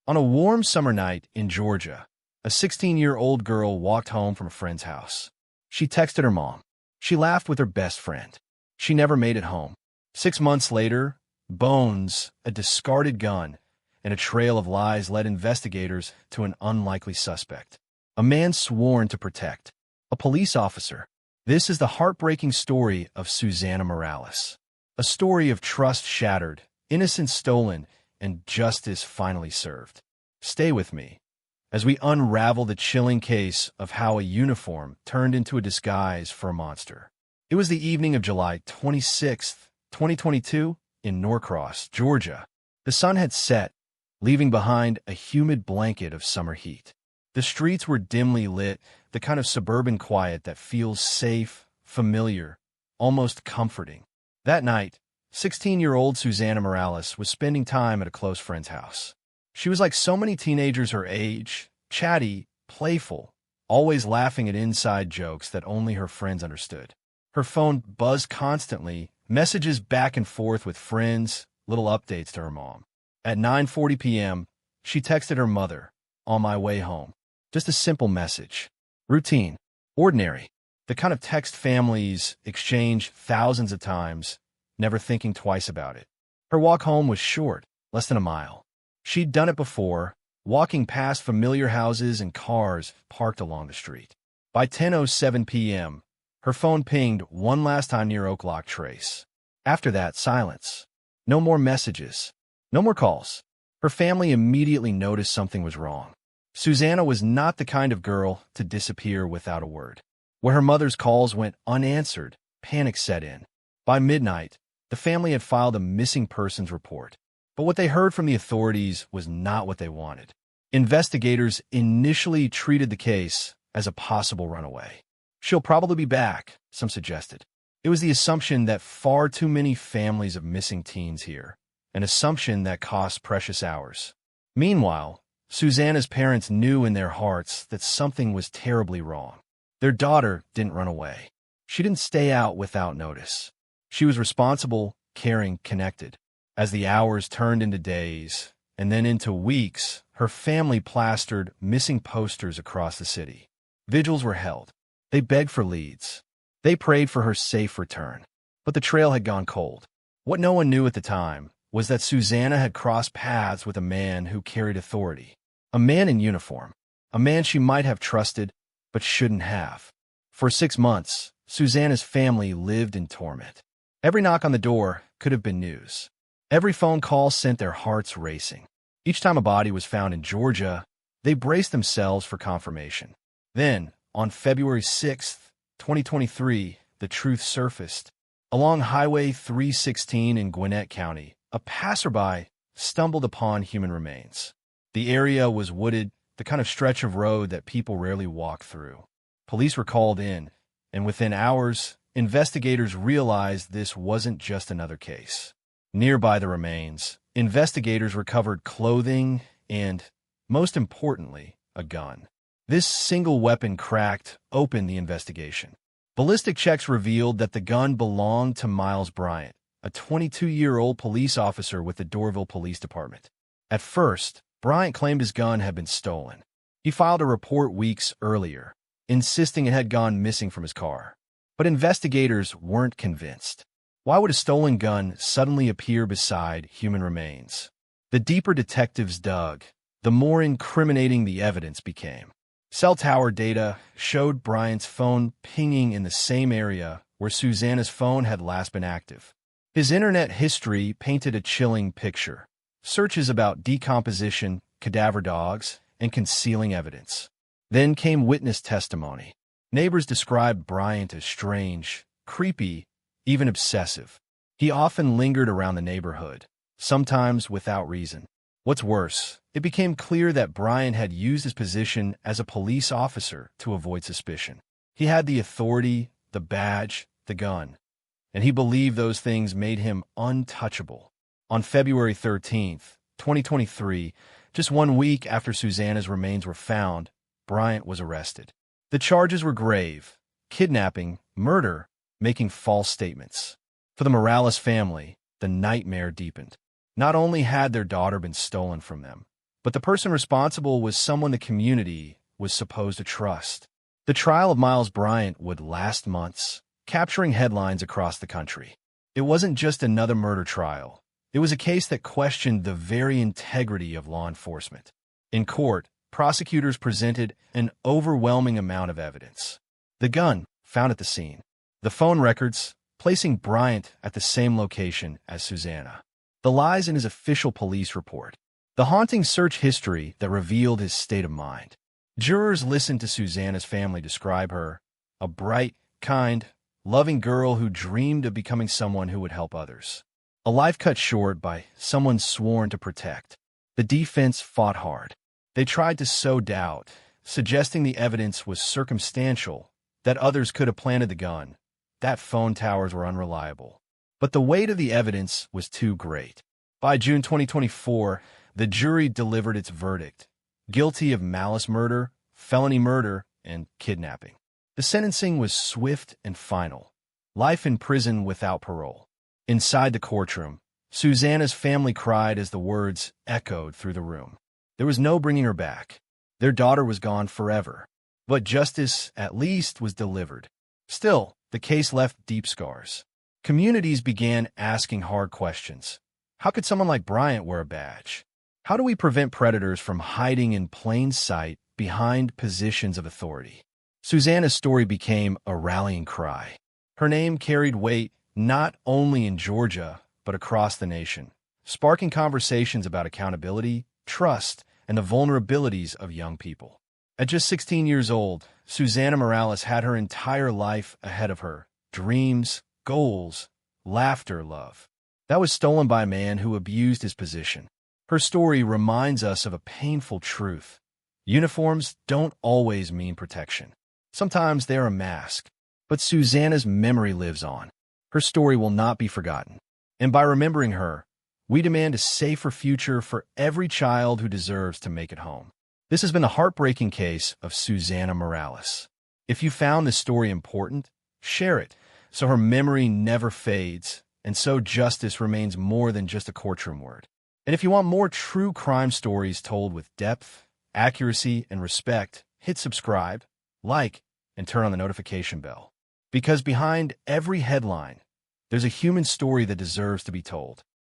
On a warm summer night in Georgia, a 16-year-old girl walked home from a friend's house. She texted her mom. She laughed with her best friend. She never made it home. 6 months later, bones, a discarded gun, and a trail of lies led investigators to an unlikely suspect. A man sworn to protect. A police officer. This is the heartbreaking story of Susana Morales. A story of trust shattered, innocence stolen, and justice finally served. Stay with me as we unravel the chilling case of how a uniform turned into a disguise for a monster. It was the evening of July 26, 2022, in Norcross, Georgia. The sun had set, leaving behind a humid blanket of summer heat. The streets were dimly lit, the kind of suburban quiet that feels safe, familiar, almost comforting. That night, 16-year-old Susana Morales was spending time at a close friend's house. She was like so many teenagers her age, chatty, playful, always laughing at inside jokes that only her friends understood. Her phone buzzed constantly, messages back and forth with friends, little updates to her mom. At 9:40 p.m., she texted her mother, "On my way home." Just a simple message. Routine. Ordinary. The kind of text families exchange thousands of times, never thinking twice about it. Her walk home was short, less than a mile. She'd done it before, walking past familiar houses and cars parked along the street. By 10:07 p.m., her phone pinged one last time near Oak Lock Trace. After that, silence. No more messages. No more calls. Her family immediately noticed something was wrong. Susana was not the kind of girl to disappear without a word. Where her mother's calls went unanswered, panic set in. By midnight, the family had filed a missing persons report. But what they heard from the authorities was not what they wanted. Investigators initially treated the case as a possible runaway. She'll probably be back, some suggested. It was the assumption that far too many families of missing teens here, an assumption that cost precious hours. Meanwhile, Susana's parents knew in their hearts that something was terribly wrong. Their daughter didn't run away. She didn't stay out without notice. She was responsible, caring, connected. As the hours turned into days, and then into weeks, her family plastered missing posters across the city. Vigils were held. They begged for leads. They prayed for her safe return. But the trail had gone cold. What no one knew at the time was that Susana had crossed paths with a man who carried authority. A man in uniform. A man she might have trusted, but shouldn't have. For 6 months, Susana's family lived in torment. Every knock on the door could have been news. Every phone call sent their hearts racing. Each time a body was found in Georgia, they braced themselves for confirmation. Then, on February 6, 2023, the truth surfaced. Along Highway 316 in Gwinnett County, a passerby stumbled upon human remains. The area was wooded, the kind of stretch of road that people rarely walk through. Police were called in, and within hours, investigators realized this wasn't just another case. Nearby the remains, investigators recovered clothing and, most importantly, a gun. This single weapon cracked open the investigation. Ballistic checks revealed that the gun belonged to Miles Bryant, a 22-year-old police officer with the Dorville Police Department. At first, Bryant claimed his gun had been stolen. He filed a report weeks earlier, insisting it had gone missing from his car. But investigators weren't convinced. Why would a stolen gun suddenly appear beside human remains? The deeper detectives dug, the more incriminating the evidence became. Cell tower data showed Bryant's phone pinging in the same area where Susana's phone had last been active. His internet history painted a chilling picture. Searches about decomposition, cadaver dogs, and concealing evidence. Then came witness testimony. Neighbors described Bryant as strange, creepy, even obsessive. He often lingered around the neighborhood, sometimes without reason. What's worse, it became clear that Bryant had used his position as a police officer to avoid suspicion. He had the authority, the badge, the gun, and he believed those things made him untouchable. On February 13, 2023, just 1 week after Susana's remains were found, Bryant was arrested. The charges were grave: kidnapping, murder, making false statements. For the Morales family, the nightmare deepened. Not only had their daughter been stolen from them, but the person responsible was someone the community was supposed to trust. The trial of Miles Bryant would last months, capturing headlines across the country. It wasn't just another murder trial. It was a case that questioned the very integrity of law enforcement. In court, prosecutors presented an overwhelming amount of evidence. The gun, found at the scene. The phone records, placing Bryant at the same location as Susana. The lies in his official police report. The haunting search history that revealed his state of mind. Jurors listened to Susana's family describe her, a bright, kind, loving girl who dreamed of becoming someone who would help others. A life cut short by someone sworn to protect. The defense fought hard. They tried to sow doubt, suggesting the evidence was circumstantial, that others could have planted the gun, that phone towers were unreliable. But the weight of the evidence was too great. By June 2024, the jury delivered its verdict, guilty of malice murder, felony murder, and kidnapping. The sentencing was swift and final, life in prison without parole. Inside the courtroom, Susana's family cried as the words echoed through the room. There was no bringing her back. Their daughter was gone forever. But justice, at least, was delivered. Still, the case left deep scars. Communities began asking hard questions. How could someone like Bryant wear a badge? How do we prevent predators from hiding in plain sight behind positions of authority? Susana's story became a rallying cry. Her name carried weight not only in Georgia, but across the nation, sparking conversations about accountability, trust, and the vulnerabilities of young people. At just 16 years old, Susana Morales had her entire life ahead of her. Dreams, goals, laughter, love. That was stolen by a man who abused his position. Her story reminds us of a painful truth. Uniforms don't always mean protection. Sometimes they're a mask. But Susana's memory lives on. Her story will not be forgotten. And by remembering her, we demand a safer future for every child who deserves to make it home. This has been a heartbreaking case of Susana Morales. If you found this story important, share it so her memory never fades and so justice remains more than just a courtroom word. And if you want more true crime stories told with depth, accuracy, and respect, hit subscribe, like, and turn on the notification bell. Because behind every headline, there's a human story that deserves to be told.